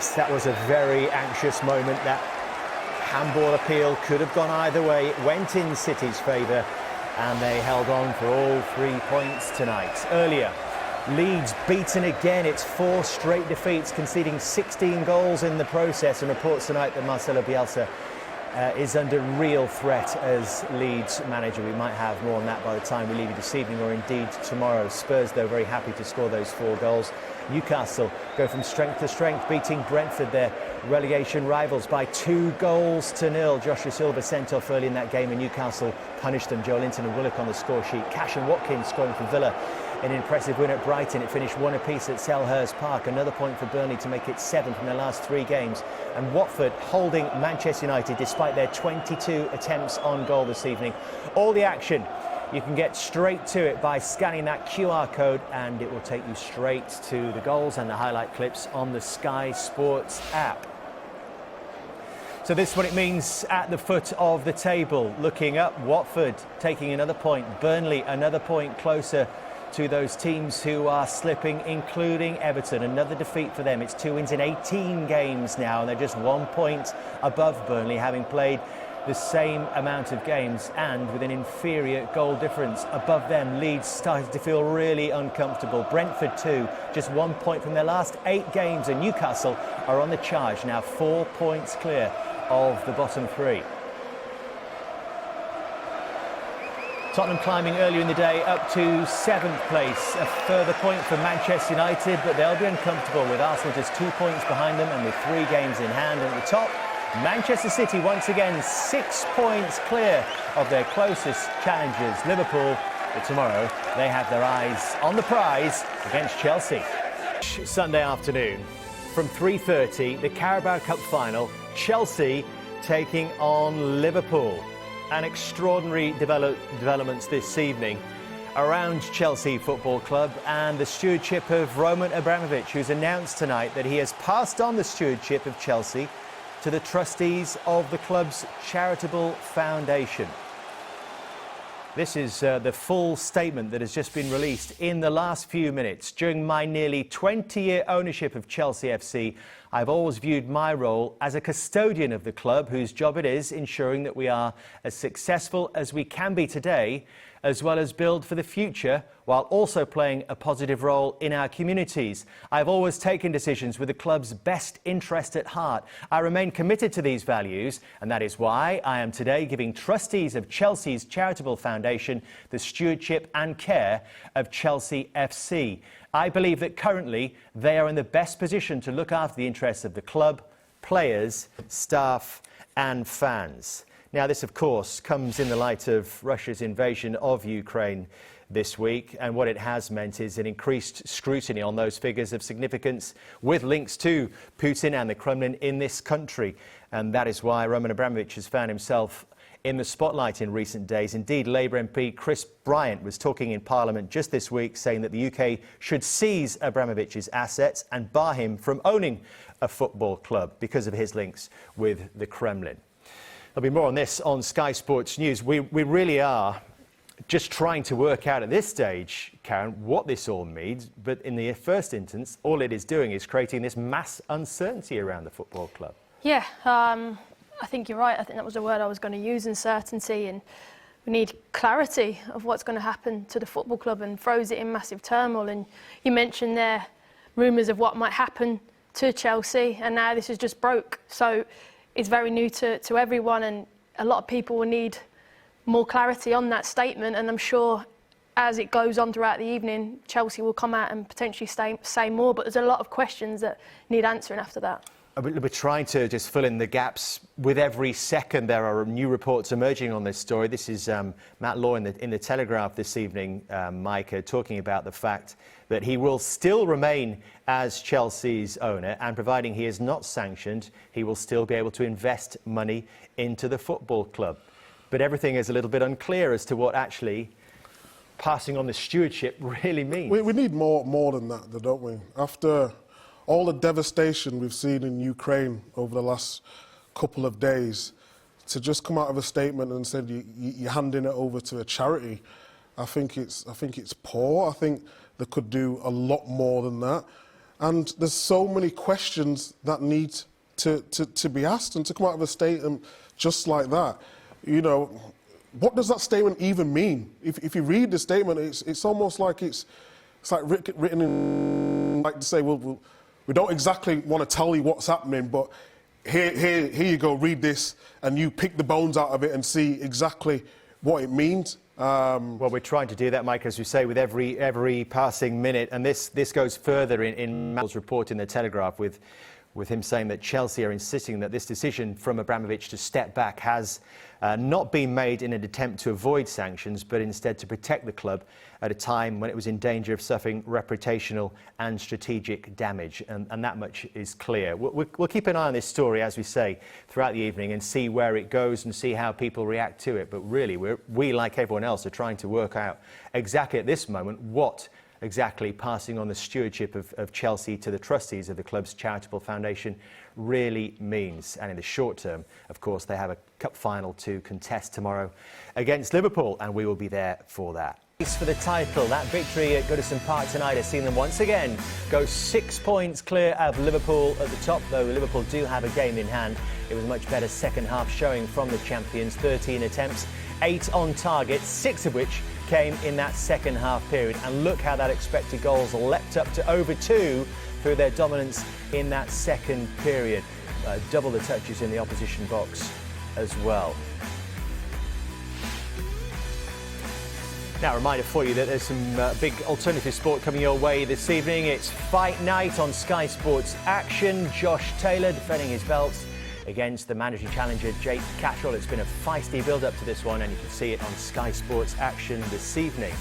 Yes, that was a very anxious moment. That handball appeal could have gone either way. It went in City's favour, and they held on for all 3 points tonight. Earlier, Leeds beaten again. It's 4 straight defeats, conceding 16 goals in the process, and reports tonight that Marcelo Bielsa is under real threat as Leeds manager. We might have more on that by the time we leave you this evening, or indeed tomorrow. Spurs, though, very happy to score those 4 goals. Newcastle go from strength to strength, beating Brentford, their relegation rivals, by 2-0. Joshua Silva sent off early in that game, and Newcastle punished them. Joe Linton and Willock on the score sheet. Cash and Watkins scoring for Villa in an impressive win at Brighton. It finished 1 apiece at Selhurst Park. Another point for Burnley to make it 7th in their last 3 games. And Watford holding Manchester United despite their 22 attempts on goal this evening. All the action, you can get straight to it by scanning that QR code, and it will take you straight to the goals and the highlight clips on the Sky Sports app. So this is what it means at the foot of the table. Looking up, Watford taking another point. Burnley another point closer to those teams who are slipping, including Everton. Another defeat for them. It's 2 wins in 18 games now, and they're just 1 point above Burnley, having played the same amount of games and with an inferior goal difference. Above them, Leeds started to feel really uncomfortable. Brentford too, just 1 point from their last 8 games, and Newcastle are on the charge now, 4 points clear of the bottom 3. Tottenham climbing earlier in the day up to 7th place. A further point for Manchester United, but they'll be uncomfortable with Arsenal just 2 points behind them and with 3 games in hand. And at the top, Manchester City once again 6 points clear of their closest challengers, Liverpool. But tomorrow they have their eyes on the prize against Chelsea. Sunday afternoon from 3:30, the Carabao Cup final, Chelsea taking on Liverpool. And extraordinary developments this evening around Chelsea Football Club and the stewardship of Roman Abramovich, who's announced tonight that he has passed on the stewardship of Chelsea to the trustees of the club's charitable foundation. This is the full statement that has just been released in the last few minutes. During my nearly 20-year ownership of Chelsea FC, I've always viewed my role as a custodian of the club, whose job it is ensuring that we are as successful as we can be today, as well as build for the future, while also playing a positive role in our communities. I've always taken decisions with the club's best interest at heart. I remain committed to these values, and that is why I am today giving trustees of Chelsea's charitable foundation the stewardship and care of Chelsea FC. I believe that currently they are in the best position to look after the interests of the club, players, staff and fans. Now, this, of course, comes in the light of Russia's invasion of Ukraine this week, and what it has meant is an increased scrutiny on those figures of significance with links to Putin and the Kremlin in this country. And that is why Roman Abramovich has found himself in the spotlight in recent days. Indeed, Labour MP Chris Bryant was talking in Parliament just this week, saying that the UK should seize Abramovich's assets and bar him from owning a football club because of his links with the Kremlin. There'll be more on this on Sky Sports News. We really are just trying to work out at this stage, Karen, what this all means. But in the first instance, all it is doing is creating this mass uncertainty around the football club. Yeah, I think you're right. I think that was the word I was going to use, uncertainty. And we need clarity of what's going to happen to the football club, and throws it in massive turmoil. And you mentioned there rumours of what might happen to Chelsea, and now this is just broke. So it's very new to everyone, and a lot of people will need more clarity on that statement. And I'm sure as it goes on throughout the evening, Chelsea will come out and potentially say more. But there's a lot of questions that need answering after that. We're trying to just fill in the gaps with every second. There are new reports emerging on this story. This is Matt Law in the Telegraph this evening, Micah, talking about the fact that he will still remain as Chelsea's owner, and providing he is not sanctioned, he will still be able to invest money into the football club. But everything is a little bit unclear as to what actually passing on the stewardship really means. We need more than that, though, don't we? After all the devastation we've seen in Ukraine over the last couple of days, to just come out of a statement and say you're handing it over to a charity, I think it's poor. I think they could do a lot more than that. And there's so many questions that need to be asked, and to come out of a statement just like that, you know, what does that statement even mean? If you read the statement, it's almost like it's like written in, like to say, well, we don't exactly want to tell you what's happening, but here you go, read this, and you pick the bones out of it and see exactly what it means. Well, we're trying to do that, Mike, as we say, with every passing minute, and this goes further in Mal's report in the Telegraph, with him saying that Chelsea are insisting that this decision from Abramovich to step back has not been made in an attempt to avoid sanctions, but instead to protect the club at a time when it was in danger of suffering reputational and strategic damage. And that much is clear. We'll keep an eye on this story, as we say, throughout the evening and see where it goes and see how people react to it. But really, we, like everyone else, are trying to work out exactly at this moment what exactly passing on the stewardship of Chelsea to the trustees of the club's charitable foundation really means. And in the short term, of course, they have a cup final to contest tomorrow against Liverpool, and we will be there for that. For the title, that victory at Goodison Park tonight has seen them once again go 6 points clear of Liverpool at the top, though Liverpool do have a game in hand. It was a much better second half showing from the champions. 13 attempts, 8 on target, 6 of which came in that second half period. And look how that expected goals leapt up to over 2 through their dominance in that second period. Double the touches in the opposition box as well. Now, a reminder for you that there's some big alternative sport coming your way this evening. It's fight night on Sky Sports Action. Josh Taylor defending his belts against the mandatory challenger Jake Catterall. It's been a feisty build-up to this one, and you can see it on Sky Sports Action this evening.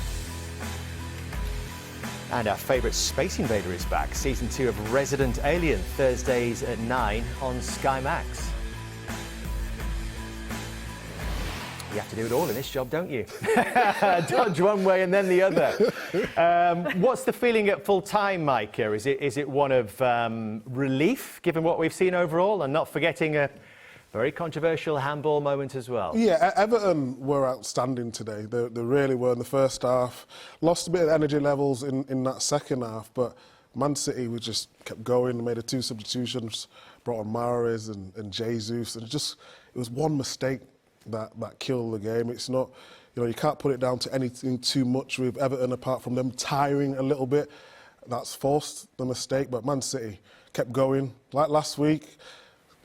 And our favourite Space Invader is back. Season 2 of Resident Alien, Thursdays at 9 on Sky Max. You have to do it all in this job, don't you? Dodge one way and then the other. What's the feeling at full time, Mike? Is it one of relief, given what we've seen overall, and not forgetting a very controversial handball moment as well? Yeah, Everton were outstanding today. They really were in the first half. Lost a bit of energy levels in that second half, but Man City, we just kept going, made 2 substitutions, brought on Mahrez and Jesus, and it was one mistake that killed the game. It's not, you know, you can't put it down to anything too much with Everton apart from them tiring a little bit. That's forced the mistake, but Man City kept going. Like last week,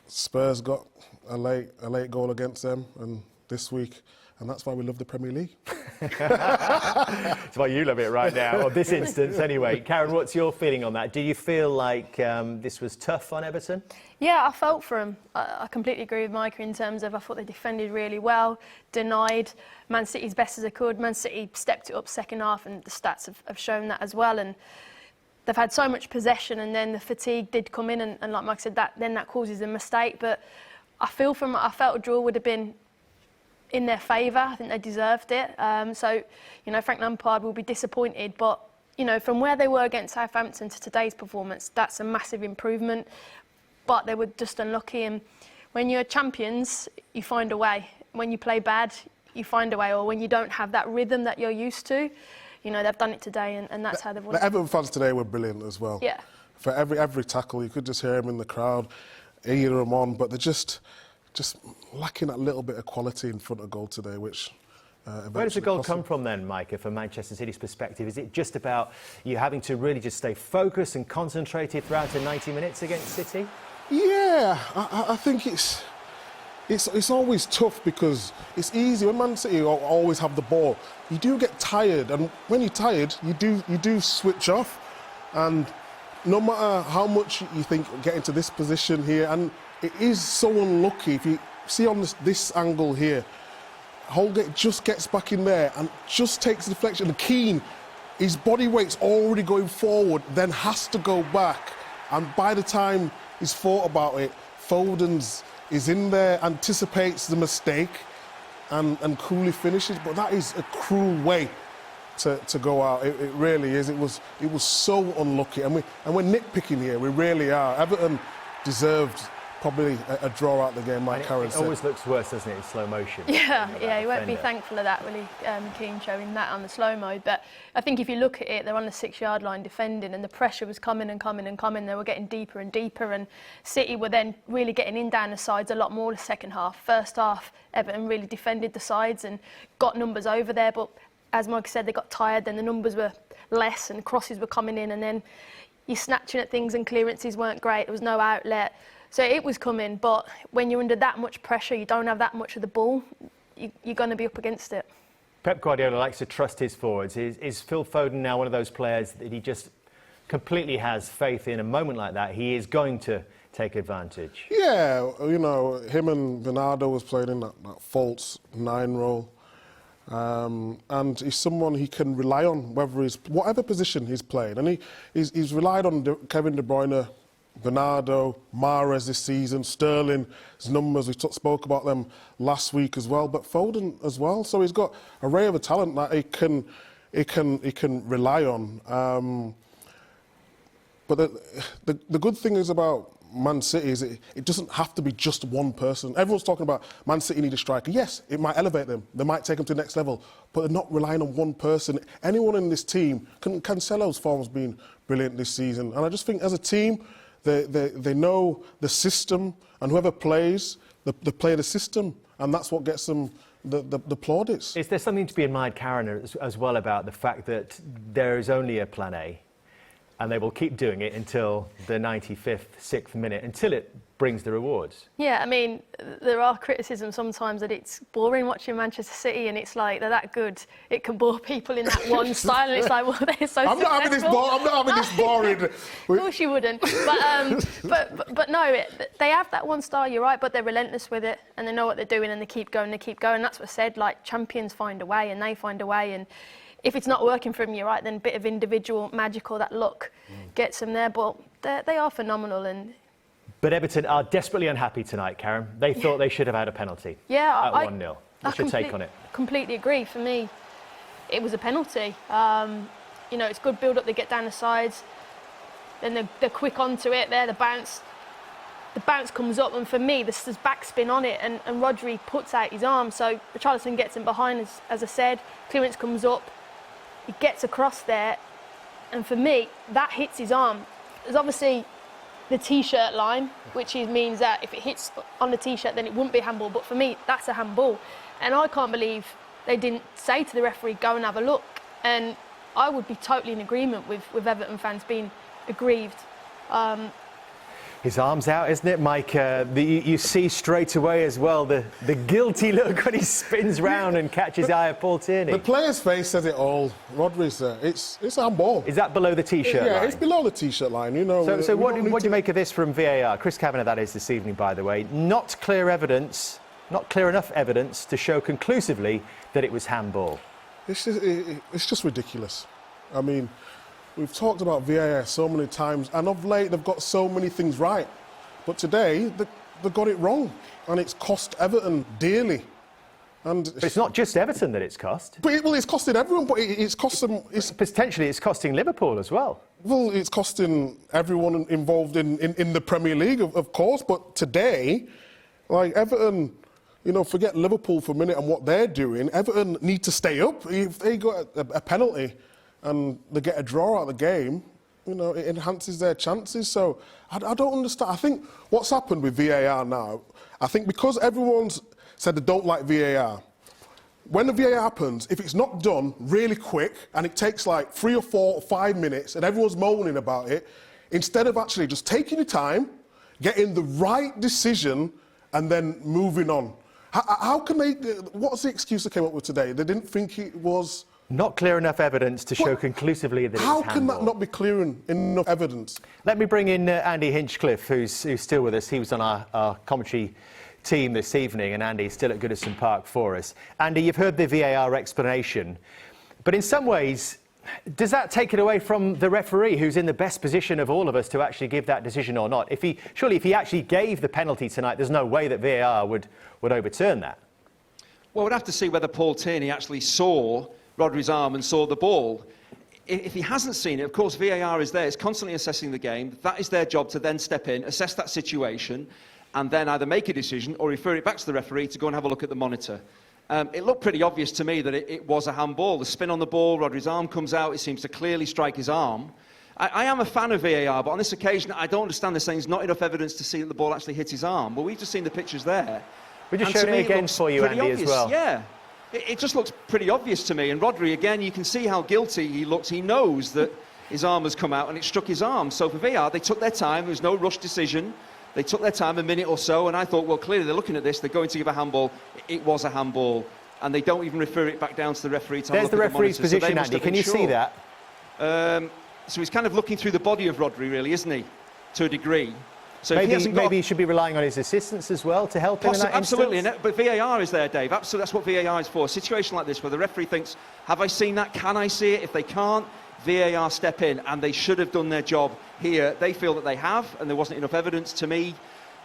Spurs got a late goal against them, and this week, and that's why we love the Premier League. It's why you love it right now, or this instance anyway. Karen, what's your feeling on that? Do you feel like this was tough on Everton? Yeah, I felt for them. I completely agree with Micah in terms of I thought they defended really well, denied Man City's best as they could. Man City stepped it up second half, and the stats have shown that as well. And they've had so much possession, and then the fatigue did come in, and like Mike said, that causes a mistake. But I felt a draw would have been in their favour. I think they deserved it. So, you know, Frank Lampard will be disappointed, but, you know, from where they were against Southampton to today's performance, that's a massive improvement. But they were just unlucky, and when you're champions, you find a way. When you play bad, you find a way, or when you don't have that rhythm that you're used to, you know, they've done it today, and that's how they've won. The Everton fans today were brilliant as well. Yeah. For every tackle, you could just hear them in the crowd, eating them on, but they're just lacking that little bit of quality in front of goal today, which where does the goal come from then, Micah, from Manchester City's perspective? Is it just about you having to really just stay focused and concentrated throughout the 90 minutes against City? Yeah, I think it's always tough because it's easy when Man City always have the ball. You do get tired, and when you're tired, you do switch off. And no matter how much you think getting to this position here, and it is so unlucky. If you see on this angle here, Holgate just gets back in there and just takes the deflection. And Keane, his body weight's already going forward, then has to go back. And by the time he's thought about it, Foden is in there, anticipates the mistake, and coolly finishes. But that is a cruel way to go out. It really is. It was so unlucky. And we're nitpicking here. We really are. Everton deserved probably a draw out the game, like Karen said. It always looks worse, doesn't it, in slow motion? Yeah, he won't be thankful of that, will he, Keane, showing that on the slow-mo. But I think if you look at it, they're on the 6-yard line defending, and the pressure was coming and coming and coming. They were getting deeper and deeper, and City were then really getting in down the sides a lot more the second half. First half, Everton really defended the sides and got numbers over there, but as Mike said, they got tired, then the numbers were less and crosses were coming in, and then you're snatching at things and clearances weren't great. There was no outlet. So it was coming, but when you're under that much pressure, you don't have that much of the ball, you're going to be up against it. Pep Guardiola likes to trust his forwards. Is Phil Foden now one of those players that he just completely has faith in? A moment like that, he is going to take advantage? Yeah, you know, him and Bernardo was playing in that false 9 role. And he's someone he can rely on, whatever position he's playing. And he's relied on Kevin De Bruyne, Bernardo, Mahrez this season, Sterling's numbers, we spoke about them last week as well, but Foden as well. So he's got an array of talent that he can rely on. But the good thing is about Man City is it doesn't have to be just one person. Everyone's talking about Man City need a striker. Yes, it might elevate them. They might take them to the next level, but they're not relying on one person. Anyone in this team, Cancelo's form has been brilliant this season. And I just think as a team, they know the system, and whoever plays, they play the system, and that's what gets them the plaudits. Is there something to be admired, Karen, as well about the fact that there is only a plan A, and they will keep doing it until the 95th, 6th minute, until it brings the rewards? Yeah, I mean, there are criticisms sometimes that it's boring watching Manchester City, and it's like they're that good. It can bore people in that one style, and it's like, well, they're so I'm not having this boring. Of course you wouldn't. But no, they have that one style, you're right, but they're relentless with it, and they know what they're doing, and they keep going, they keep going. That's what I said, like, champions find a way, and they find a way, and if it's not working for them, you're right, then a bit of individual magic or that luck gets them there. But they are phenomenal. But Everton are desperately unhappy tonight, Karen. They thought they should have had a penalty at 1-0. What's your take on it? Completely agree. For me, it was a penalty. You know, it's good build-up. They get down the sides. Then they're quick onto it. There, the bounce comes up. And for me, there's backspin on it. And Rodri puts out his arm. So Richarlison gets him behind, as I said. Clearance comes up. He gets across there, and for me, that hits his arm. There's obviously the T-shirt line, which means that if it hits on the T-shirt, then it wouldn't be a handball. But for me, that's a handball. And I can't believe they didn't say to the referee, go and have a look. And I would be totally in agreement with Everton fans being aggrieved. His arm's out, isn't it, Mike? You see straight away as well the guilty look when he spins round and catches the eye of Paul Tierney. The player's face says it all. Rodri's there. It's a handball. Is that below the T-shirt line? Yeah, it's below the T-shirt line, you know. So what do you make of this from VAR? Chris Kavanagh, that is, this evening, by the way. Not clear enough evidence to show conclusively that it was handball. It's just ridiculous. I mean, we've talked about VAR so many times, and of late they've got so many things right. But today, they got it wrong, and it's cost Everton dearly. But it's not just Everton that it's cost. Well, it's costing everyone, but it's cost them... Potentially, it's costing Liverpool as well. Well, it's costing everyone involved in the Premier League, of course. But today, like Everton, you know, forget Liverpool for a minute and what they're doing. Everton need to stay up. If they got a penalty and they get a draw out of the game, you know, it enhances their chances. So I don't understand. I think what's happened with VAR now, I think because everyone's said they don't like VAR, when the VAR happens, if it's not done really quick and it takes like 3 or 4 or 5 minutes and everyone's moaning about it, instead of actually just taking your time, getting the right decision and then moving on. How can they... What's the excuse they came up with today? They didn't think it was... Not clear enough evidence to show conclusively that it's handball. How can that not be clear enough evidence? Let me bring in Andy Hinchcliffe, who's still with us. He was on our commentary team this evening, and Andy's still at Goodison Park for us. Andy, you've heard the VAR explanation, but in some ways, does that take it away from the referee, who's in the best position of all of us to actually give that decision or not? Surely if he actually gave the penalty tonight, there's no way that VAR would overturn that. Well, we'd have to see whether Paul Tierney actually saw Rodri's arm and saw the ball. If he hasn't seen it, of course, VAR is there. It's constantly assessing the game. That is their job to then step in, assess that situation, and then either make a decision or refer it back to the referee to go and have a look at the monitor. It looked pretty obvious to me that it was a handball. The spin on the ball, Rodri's arm comes out, it seems to clearly strike his arm. I am a fan of VAR, but on this occasion, I don't understand the saying there's not enough evidence to see that the ball actually hit his arm. Well, we've just seen the pictures there. We're just showing it again for you, Andy, obvious. as well. Yeah, it just looks pretty obvious to me. And Rodri, again, you can see how guilty he looks. He knows that his arm has come out and it struck his arm. So for VAR, they took their time. There was no rush decision. They took their time, a minute or so, and I thought, well, clearly they're looking at this. They're going to give a handball. It was a handball. And they don't even refer it back down to the referee to have a look at the monitor. There's the referee's position, Andy. Can you see that? So he's kind of looking through the body of Rodri, really, isn't he? To a degree. So maybe he should be relying on his assistants as well to help him in that absolutely, instance? but VAR is there, Dave. Absolutely, that's what VAR is for. A situation like this where the referee thinks, have I seen that? Can I see it? If they can't, VAR step in, and they should have done their job here. They feel that they have, and there wasn't enough evidence. To me,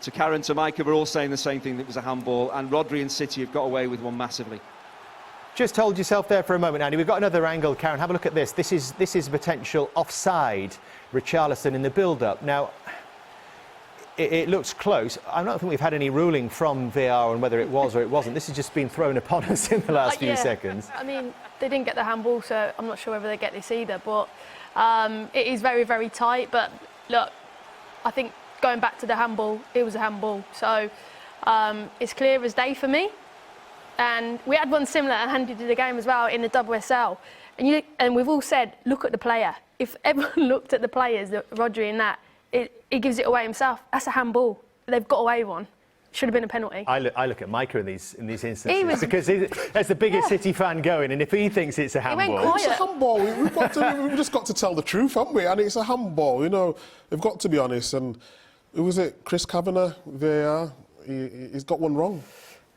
to Karen, to Micah, we're all saying the same thing, that it was a handball, and Rodri and City have got away with one massively. Just hold yourself there for a moment, Andy. We've got another angle. Karen, have a look at this. This is potential offside, ᴍᴏᴇᴛ in the build-up. Now, it looks close. I don't think we've had any ruling from VAR on whether it was or it wasn't. This has just been thrown upon us in the last few seconds. I mean, they didn't get the handball, so I'm not sure whether they get this either. But it is very, very tight. But look, I think going back to the handball, it was a handball. So it's clear as day for me. And we had one similar at Andy did the game as well in the WSL. And we've all said, look at the player. If everyone looked at the players, Rodri and that, he gives it away himself. That's a handball. They've got away one. Should have been a penalty. I look at Micah in these instances because there's the biggest City fan going, and if he thinks it's a handball, it's a handball. We've just got to tell the truth, haven't we? And it's a handball. You know, we've got to be honest. And who was it? Chris Kavanagh, VAR. He's got one wrong.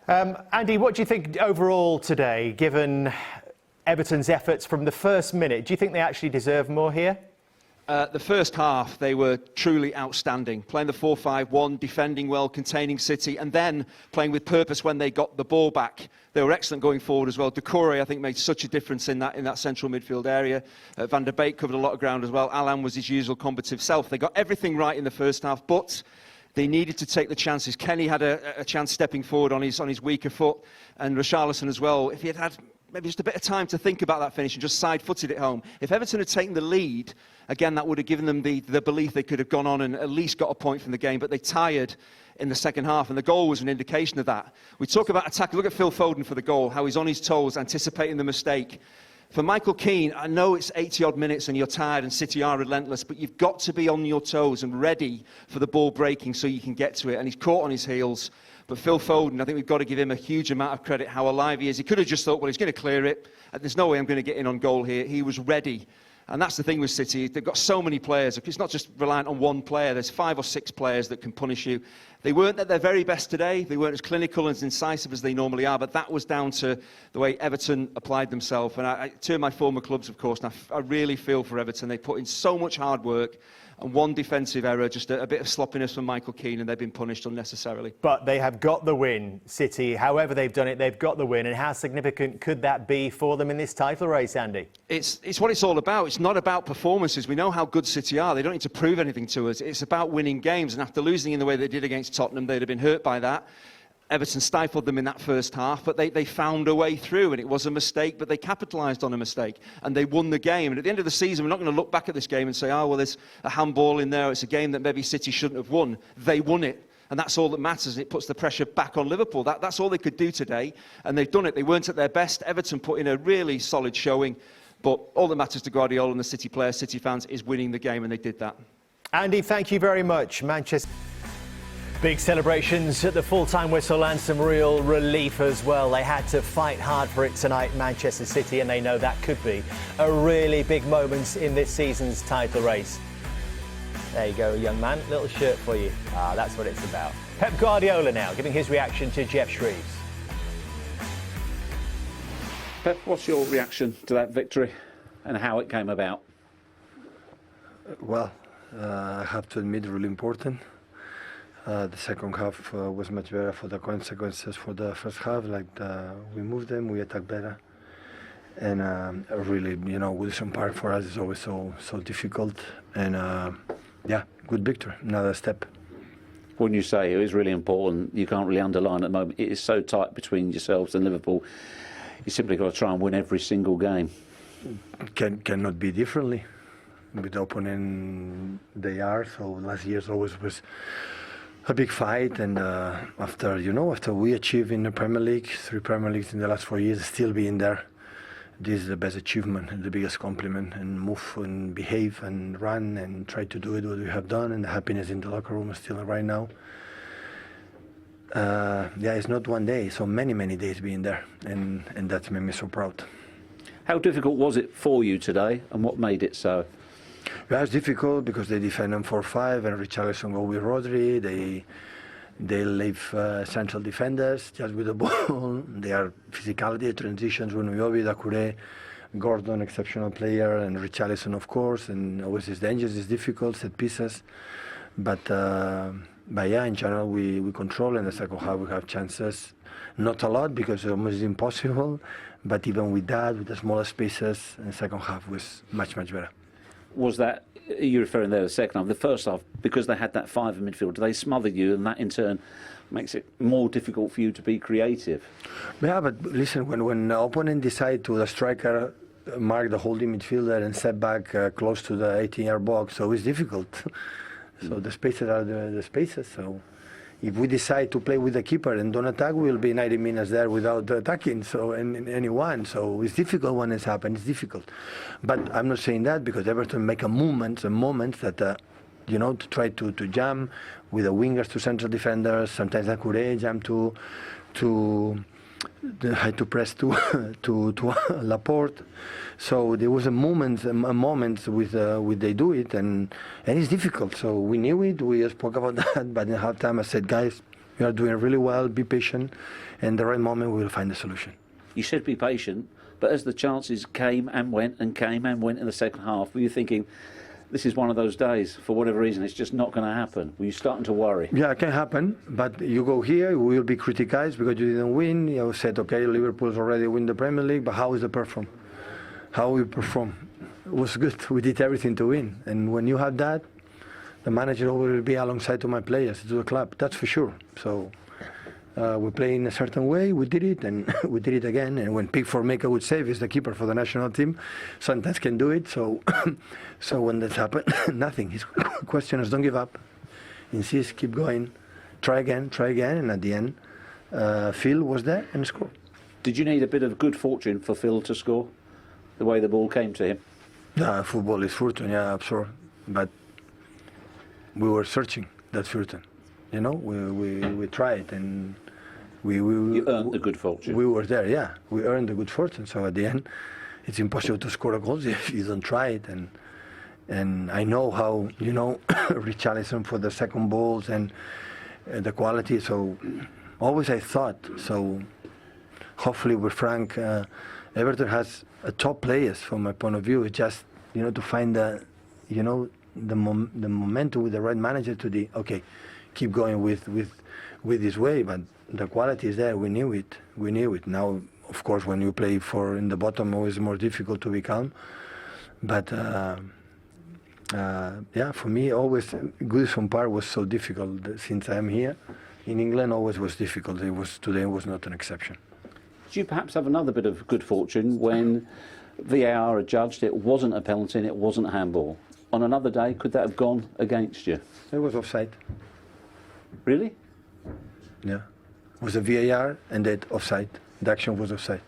Andy, what do you think overall today, given Everton's efforts from the first minute? Do you think they actually deserve more here? The first half, they were truly outstanding. Playing the 4-5-1, defending well, containing City, and then playing with purpose when they got the ball back. They were excellent going forward as well. ᴠᴏ, I think, made such a difference in that central midfield area. Van der Beek covered a lot of ground as well. Alan was his usual combative self. They got everything right in the first half, but they needed to take the chances. Kenny had a chance stepping forward on his weaker foot, and ᴍᴏ as well. If he had maybe just a bit of time to think about that finish and just side-footed it home. If Everton had taken the lead, again, that would have given them the belief they could have gone on and at least got a point from the game, but they tired in the second half, and the goal was an indication of that. We talk about attack. Look at Phil Foden for the goal, how he's on his toes, anticipating the mistake. For Michael Keane, I know it's 80-odd minutes and you're tired and City are relentless, but you've got to be on your toes and ready for the ball breaking so you can get to it, and he's caught on his heels. But Phil Foden, I think we've got to give him a huge amount of credit, how alive he is. He could have just thought, well, he's going to clear it. There's no way I'm going to get in on goal here. He was ready. And that's the thing with City. They've got so many players. It's not just reliant on one player. There's 5 or 6 players that can punish you. They weren't at their very best today. They weren't as clinical and as incisive as they normally are. But that was down to the way Everton applied themselves. And two of my former clubs, of course, and I really feel for Everton. They put in so much hard work. And one defensive error, just a bit of sloppiness from Michael Keane, and they've been punished unnecessarily. But they have got the win, City. However they've done it, they've got the win. And how significant could that be for them in this title race, Andy? It's what it's all about. It's not about performances. We know how good City are. They don't need to prove anything to us. It's about winning games. And after losing in the way they did against Tottenham, they'd have been hurt by that. Everton stifled them in that first half, but they found a way through, and it was a mistake, but they capitalised on a mistake, and they won the game. And at the end of the season, we're not going to look back at this game and say, oh, well, there's a handball in there, it's a game that maybe City shouldn't have won. They won it, and that's all that matters, and it puts the pressure back on Liverpool. That's all they could do today, and they've done it. They weren't at their best. Everton put in a really solid showing, but all that matters to Guardiola and the City players, City fans, is winning the game, and they did that. Andy, thank you very much. Manchester... Big celebrations at the full-time whistle and some real relief as well. They had to fight hard for it tonight, Manchester City, and they know that could be a really big moment in this season's title race. There you go, young man. Little shirt for you. That's what it's about. Pep Guardiola now, giving his reaction to Jeff Shreves. Pep, what's your reaction to that victory and how it came about? Well, I have to admit, really important. The second half was much better for the consequences for the first half. We moved them, we attacked better, and really, Wilson Park for us is always so difficult. And yeah, good victory, another step. When you say it is really important, you can't really underline at the moment. It is so tight between yourselves and Liverpool. You simply got to try and win every single game. Cannot be differently. With the opponent they are, so last year's always was a big fight, and after we achieved in the Premier League, 3 Premier Leagues in the last 4 years, still being there, this is the best achievement and the biggest compliment. And move and behave and run and try to do it what we have done, and the happiness in the locker room is still right now. It's not one day, so many days being there, and that's made me so proud. How difficult was it for you today, and what made it so? It was difficult because they defend them 4-5, and Richarlison go with Rodri. They leave central defenders just with the ball. They are physicality, transitions, ᴅᴏᴞ, Gordon, exceptional player, and Richarlison, of course, and always it's dangerous, it's difficult, set pieces. But yeah, in general, we control. In the second half, we have chances. Not a lot, because it's almost impossible. But even with that, with the smaller spaces, the second half was much better. Was that, you're referring there to the second half, the first half, because they had that 5 in midfield, do they smother you, and that in turn makes it more difficult for you to be creative? Yeah, but listen, when the opponent decide to, the striker mark the holding midfielder and set back close to the 18-yard box, so it's difficult. So the spaces are the spaces. So if we decide to play with the keeper and don't attack, we'll be 90 minutes there without attacking. So anyone. So it's difficult when it's happened. It's difficult. But I'm not saying that, because Everton make a moments that to try to jam with the wingers to central defenders. Sometimes ⴅᴏ jam to press to Lampard. So there was a moment with they do it, and it's difficult. So we knew it. We spoke about that. But in halftime, I said, guys, we are doing really well. Be patient, and the right moment we will find the solution. You said be patient, but as the chances came and went in the second half, were you thinking, this is one of those days, for whatever reason, it's just not going to happen? Were you starting to worry? Yeah, it can happen, but you go here, we will be criticized because you didn't win. You said, okay, Liverpool's already win the Premier League, but how is the perform? How we perform? It was good. We did everything to win. And when you have that, the manager will be alongside to my players, to the club, that's for sure. So we play in a certain way, we did it, and we did it again. And when ⴑᴑᴏ would save, is the keeper for the national team, sometimes can do it. So so when that happened, nothing. His question is, don't give up, insist, keep going, try again, and at the end, Phil was there and scored. Did you need a bit of good fortune for Phil to score, the way the ball came to him? Yeah, football is fortune, yeah, I'm sure. But we were searching that fortune. We tried, and you earned the good fortune. We were there, yeah. We earned the good fortune. So at the end, it's impossible to score a goal if you don't try it. And I know how, Richarlison for the second balls and the quality. So always I thought. So hopefully with Frank, Everton has a top players from my point of view. It's just to find the momentum with the right manager to keep going with this way. But the quality is there. We knew it. Now, of course, when you play in the bottom, always more difficult to be calm. But for me, always Goodison Park was so difficult. Since I'm here in England, always was difficult. Today was not an exception. Did you perhaps have another bit of good fortune when VAR adjudged it wasn't a penalty and it wasn't a handball? On another day, could that have gone against you? It was offside. Really? Yeah. It was a VAR and that offside. The action was offside.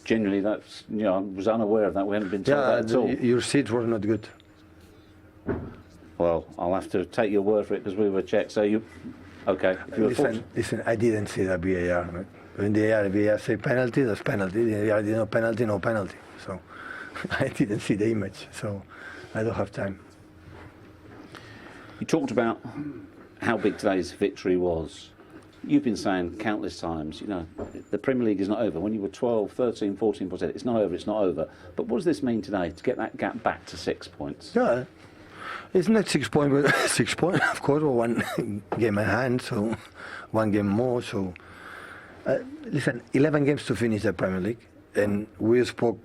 Generally, that's, I was unaware of that. We hadn't been told that at all. Your seats were not good. Well, I'll have to take your word for it because we were checked. So okay. Listen, I didn't see the VAR. Right? When the VAR say penalty, that's penalty. The VAR did no penalty, no penalty. So I didn't see the image. So I don't have time. You talked about how big today's victory was. You've been saying countless times, the Premier League is not over. When you were 12, 13, 14%, it's not over. But what does this mean today to get that gap back to 6 points? Yeah, it's not 6 points, but 6 points, of course, one game at hand, so one game more. So, listen, 11 games to finish the Premier League, and we spoke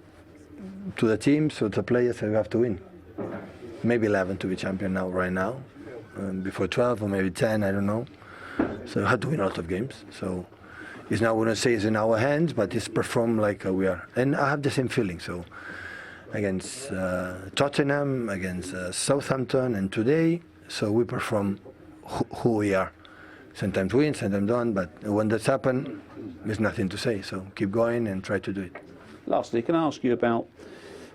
to the team, so the players, we have to win. Maybe 11 to be champion right now. before 12 or maybe 10, I don't know. So we had to win a lot of games. So it's now, I wouldn't say it's in our hands, but it's performed like we are. And I have the same feeling. So against Tottenham, against Southampton, and today, so we perform who we are. Sometimes win, sometimes don't, but when that's happened, there's nothing to say. So keep going and try to do it. Lastly, can I ask you about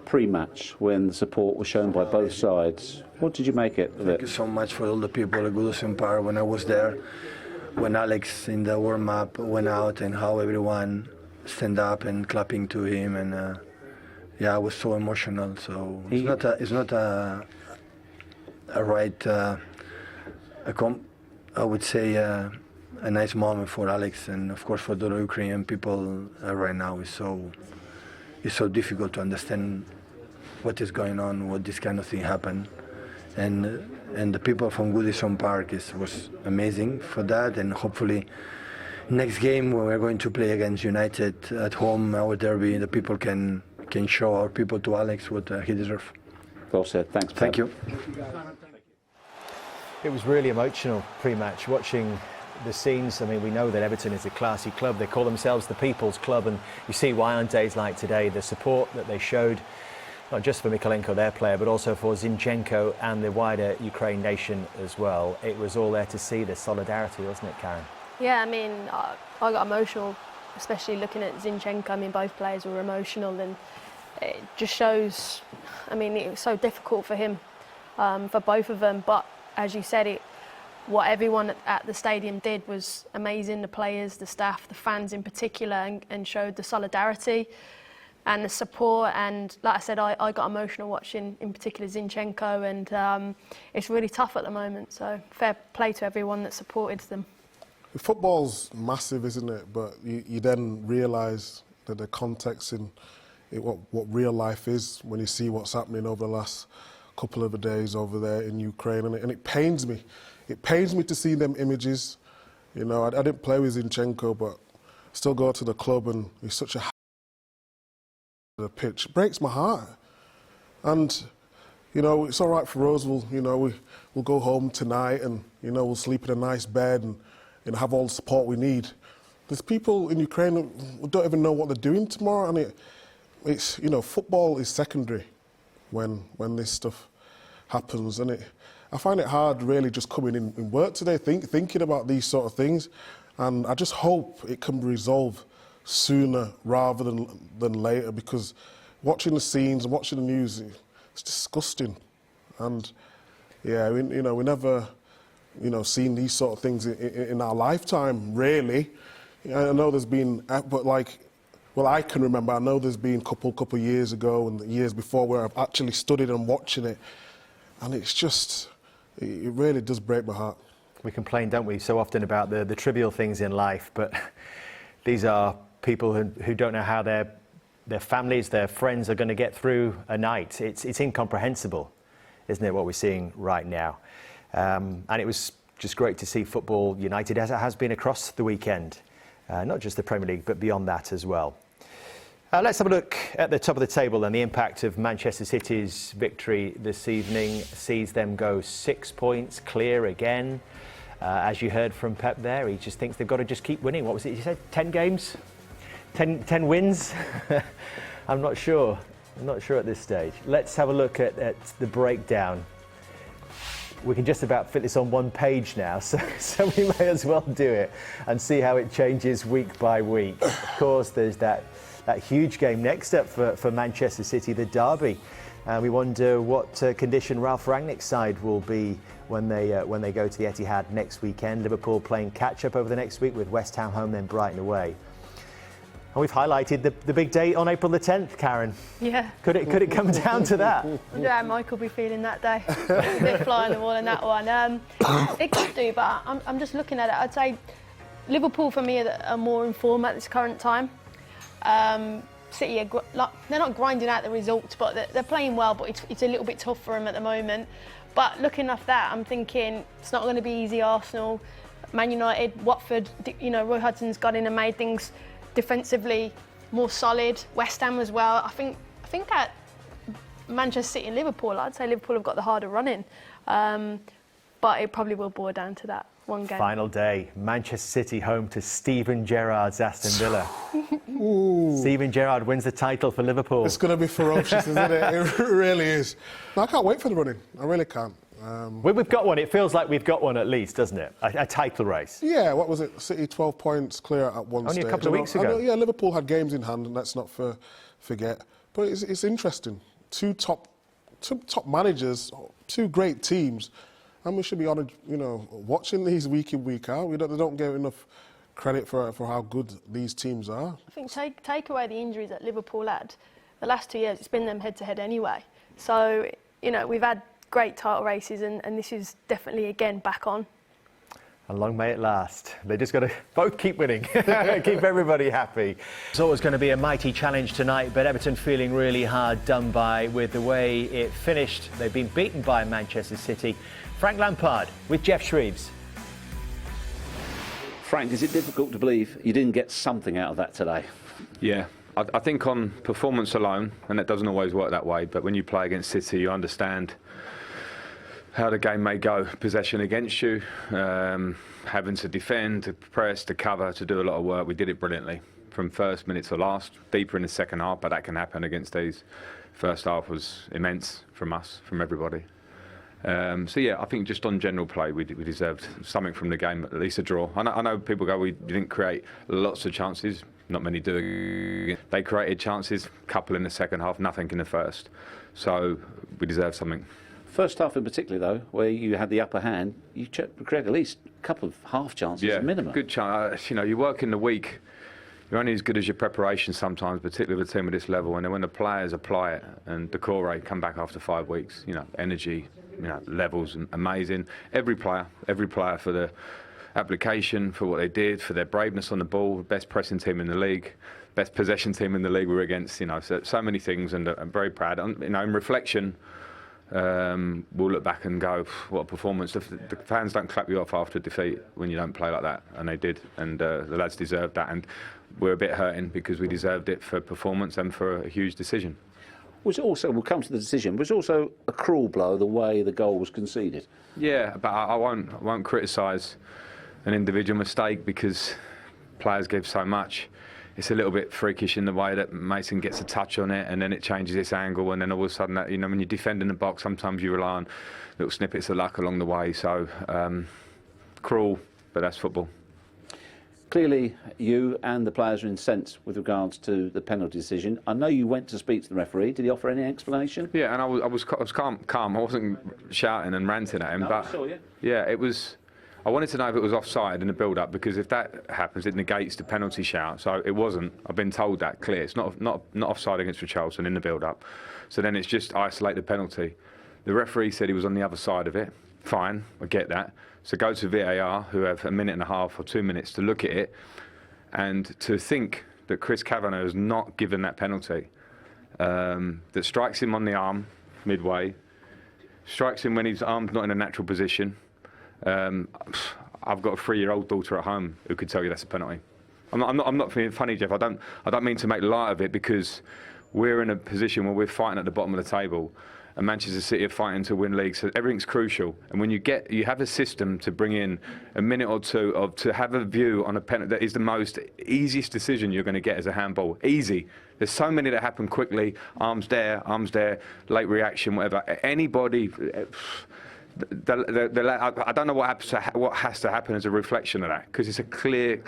pre-match when the support was shown by both sides? What did you make it of it? Thank you so much for all the people at ᴠᴏ Park when I was there, when Alex in the warm-up went out and how everyone stand up and clapping to him, and yeah, I was so emotional. So it's not a right, I would say a nice moment for Alex, and of course for the Ukrainian people right now. It's so difficult to understand what is going on, what this kind of thing happened, and the people from ᴠᴏ Park was amazing for that, and hopefully next game when we're going to play against United at home, our derby, the people can show our people to Alex what he deserves. Well said. Thanks. Thank you. It was really emotional pre-match, watching the scenes. I mean, we know that Everton is a classy club. They call themselves the People's Club, and you see why on days like today, the support that they showed, not just for ᴠᴏ, their player, but also for Zinchenko and the wider Ukraine nation as well. It was all there to see, the solidarity, wasn't it, Karen? Yeah, I mean, I got emotional, especially looking at Zinchenko. I mean, both players were emotional, and it just shows, I mean, it was so difficult for him, for both of them, but as you said, what everyone at the stadium did was amazing. The players, the staff, the fans in particular, and showed the solidarity and the support. And like I said, I got emotional watching, in particular, Zinchenko, and it's really tough at the moment. So fair play to everyone that supported them. Football's massive, isn't it? But you then realise that the context in what real life is when you see what's happening over the last couple of days over there in Ukraine, and it pains me. It pains me to see them images. You know, I didn't play with Zinchenko, but still go to the club, and he's such a the pitch. It breaks my heart. And, you know, it's all right for us. We'll go home tonight, and, you know, we'll sleep in a nice bed and have all the support we need. There's people in Ukraine who don't even know what they're doing tomorrow, and it's, you know, football is secondary when this stuff happens, and I find it hard really just coming in work today thinking about these sort of things, and I just hope it can be resolved sooner rather than later, because watching the scenes and watching the news, it's disgusting. And yeah, we never, you know, seen these sort of things in our lifetime, really. I know there's been, but like, well, I can remember, I know there's been a couple years ago and the years before where I've actually studied and watching it, and it's just, it really does break my heart. We complain, don't we, so often about the trivial things in life, but these are people who don't know how their families, their friends are going to get through a night. It's incomprehensible, isn't it, what we're seeing right now? And it was just great to see football united, as it has been across the weekend. Not just the Premier League, but beyond that as well. Let's have a look at the top of the table, and the impact of Manchester City's victory this evening sees them go 6 points clear again. As you heard from Pep there, he just thinks they've got to just keep winning. What was it you said? 10 games? 10 wins? I'm not sure. I'm not sure at this stage. Let's have a look at the breakdown. We can just about fit this on one page now, so we may as well do it and see how it changes week by week. Of course, there's that huge game next up for Manchester City, the derby. We wonder what condition Ralph Rangnick's side will be when they go to the Etihad next weekend. Liverpool playing catch-up over the next week with West Ham home, then Brighton away. And we've highlighted the big date on April the 10th, Karen. Yeah. Could it come down to that? I wonder how Mike will be feeling that day. A bit fly on the wall in that one. It could do, but I'm just looking at it. I'd say Liverpool, for me, are more in form at this current time. City, they're not grinding out the results, but they're playing well, but it's a little bit tough for them at the moment. But looking off that, I'm thinking it's not going to be easy. Arsenal, Man United, Watford, you know, Roy Hodgson's got in and made things defensively more solid. West Ham as well. I think at Manchester City and Liverpool, I'd say Liverpool have got the harder running. But but it probably will boil down to that one game. Final day, Manchester City home to Steven Gerrard's Aston Villa. Steven Gerrard wins the title for Liverpool. It's going to be ferocious, isn't it? It really is. No, I can't wait for the running. I really can't. We've got one. It feels like we've got one at least, doesn't it? A title race. Yeah, what was it? City 12 points clear at one stage. Only a couple of weeks ago. Yeah, Liverpool had games in hand, and let's not forget. But it's interesting. Two top managers, two great teams, and we should be honoured, you know, watching these week in, week out. They don't get enough credit for how good these teams are. I think take away the injuries that Liverpool had, the last 2 years, it's been them head-to-head anyway. So, you know, we've had great title races, and this is definitely, again, back on. And long may it last. They just got to both keep winning, keep everybody happy. It's always going to be a mighty challenge tonight, but Everton feeling really hard done by with the way it finished. They've been beaten by Manchester City. Frank Lampard with Jeff Shreves. Frank, is it difficult to believe you didn't get something out of that today? Yeah, I think on performance alone, and it doesn't always work that way, but when you play against City, you understand how the game may go. Possession against you, having to defend, to press, to cover, to do a lot of work. We did it brilliantly from first minute to last, deeper in the second half, but that can happen against these. First half was immense from us, from everybody. So yeah, I think just on general play, we deserved something from the game, at least a draw. I know people go, we didn't create lots of chances. Not many do. They created chances, couple in the second half, nothing in the first. So we deserve something. First half in particular, though, where you had the upper hand, you created at least a couple of half chances, minimum. Good chance. You know, you work in the week. You're only as good as your preparation sometimes, particularly with a team at this level. And then when the players apply it, and ⴰᴏ come back after 5 weeks, you know, energy, you know, levels amazing. Every player for the application, for what they did, for their braveness on the ball, best pressing team in the league, best possession team in the league we're against. You know, so many things, and I'm very proud. You know, in reflection, we'll look back and go, what a performance. The fans don't clap you off after defeat when you don't play like that, and they did, and the lads deserved that, and we're a bit hurting because we deserved it for performance and for a huge decision. Was also, we'll come to the decision, was also a cruel blow the way the goal was conceded. Yeah, but I won't criticise an individual mistake because players give so much. It's a little bit freakish in the way that Mason gets a touch on it and then it changes its angle, and then all of a sudden, that, you know, when you defend in the box, sometimes you rely on little snippets of luck along the way. So cruel, but that's football. Clearly, you and the players are incensed with regards to the penalty decision. I know you went to speak to the referee. Did he offer any explanation? Yeah, and I was calm. I wasn't shouting and ranting at him, no, but I saw you. Yeah, it was. I wanted to know if it was offside in the build-up, because if that happens, it negates the penalty shout. So it wasn't. I've been told that clear. It's not offside against Richarlison in the build-up. So then it's just isolate the penalty. The referee said he was on the other side of it. Fine, I get that. So go to VAR, who have a minute and a half or 2 minutes to look at it, and to think that Chris Kavanagh has not given that penalty, that strikes him on the arm midway, strikes him when his arm's not in a natural position. I've got a 3-year-old daughter at home who could tell you that's a penalty. I'm not being funny, Jeff. I don't mean to make light of it, because we're in a position where we're fighting at the bottom of the table, and Manchester City are fighting to win leagues, so everything's crucial. And when you have a system to bring in a minute or two to have a view on a penalty, that is the most easiest decision you're going to get as a handball. Easy. There's so many that happen quickly. Arms there, late reaction, whatever. Anybody. I don't know what has to happen as a reflection of that, because it's a clear.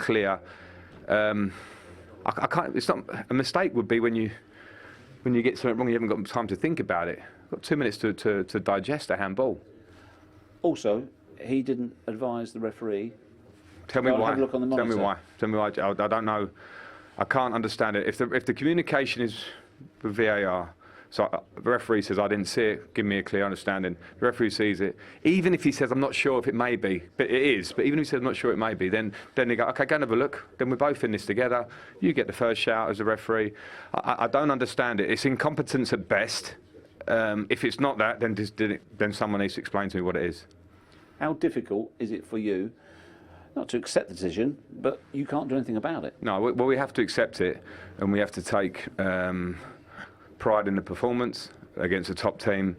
I can't. It's not a mistake. Would be when you get something wrong, you haven't got time to think about it. You've got 2 minutes to digest a handball. Also, he didn't advise the referee. Tell me why. Have a look on the monitor. Tell me why. I don't know. I can't understand it. If the communication is with VAR. So the referee says, I didn't see it, give me a clear understanding. The referee sees it. Even if he says, I'm not sure if it may be, but it is, but even if he says, I'm not sure it may be, then they go, OK, go and have a look. Then we're both in this together. You get the first shout as a referee. I don't understand it. It's incompetence at best. If it's not that, then someone needs to explain to me what it is. How difficult is it for you not to accept the decision, but you can't do anything about it? No, well, we have to accept it, and we have to take pride in the performance against a top team.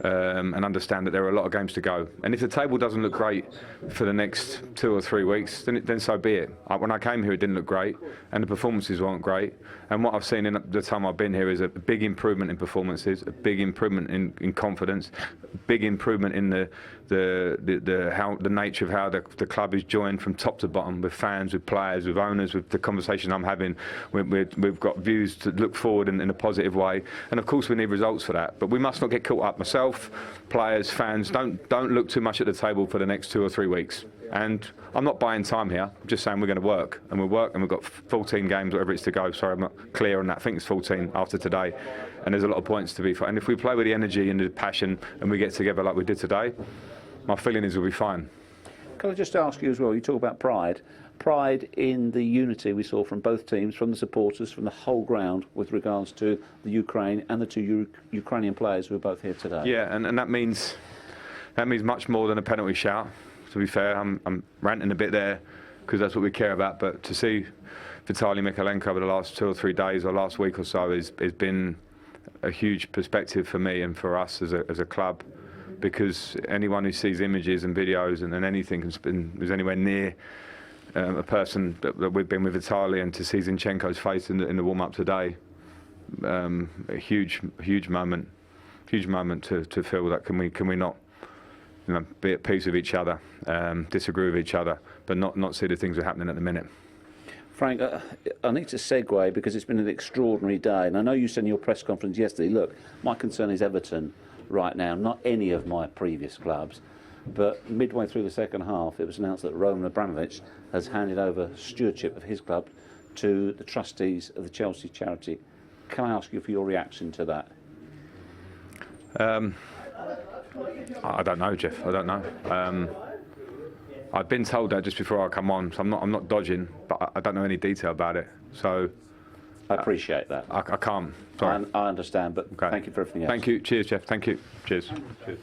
and understand that there are a lot of games to go. And if the table doesn't look great for the next 2 or 3 weeks, then so be it. When I came here, it didn't look great, and the performances weren't great. And what I've seen in the time I've been here is a big improvement in performances, a big improvement in confidence, a big improvement in the nature of how the club is joined from top to bottom, with fans, with players, with owners, with the conversation I'm having. We've got views to look forward in a positive way, and of course we need results for that. But we must not get caught up. Myself, players, fans, don't look too much at the table for the next 2 or 3 weeks. And I'm not buying time here. I'm just saying we're going to work, and we'll work, and we've got 14 games, whatever it's to go. Sorry, I'm not clear on that. I think it's 14 after today, and there's a lot of points to be for. And if we play with the energy and the passion, and we get together like we did today, my feeling is we'll be fine. Can I just ask you as well, you talk about pride in the unity we saw from both teams, from the supporters, from the whole ground, with regards to the Ukraine and the 2 Ukrainian players who are both here today. Yeah, and that means much more than a penalty shout. To be fair, I'm ranting a bit there because that's what we care about. But to see ᴅᴏɪ๝ᴛ over the last 2 or 3 days or last week or so has been a huge perspective for me and for us as a club. Because anyone who sees images and videos and anything who's anywhere near a person that we've been with ᴅᴏɪ, and to see Zinchenko's face in the warm-up today, a huge moment to feel that can we not, be at peace with each other, disagree with each other, but not see the things that are happening at the minute. Frank, I need to segue because it's been an extraordinary day, and I know you said in your press conference yesterday, look, my concern is Everton right now, not any of my previous clubs. But midway through the second half, it was announced that ᴅᴏɪ Abramovich has handed over stewardship of his club to the trustees of the Chelsea charity. Can I ask you for your reaction to that? I don't know, Jeff. I don't know. I've been told that just before I come on, so I'm not dodging, but I don't know any detail about it. So I appreciate that. I can't. Sorry. I understand, but Okay. Thank you for everything else. Thank you. Cheers, Jeff. Thank you. Cheers. Cheers.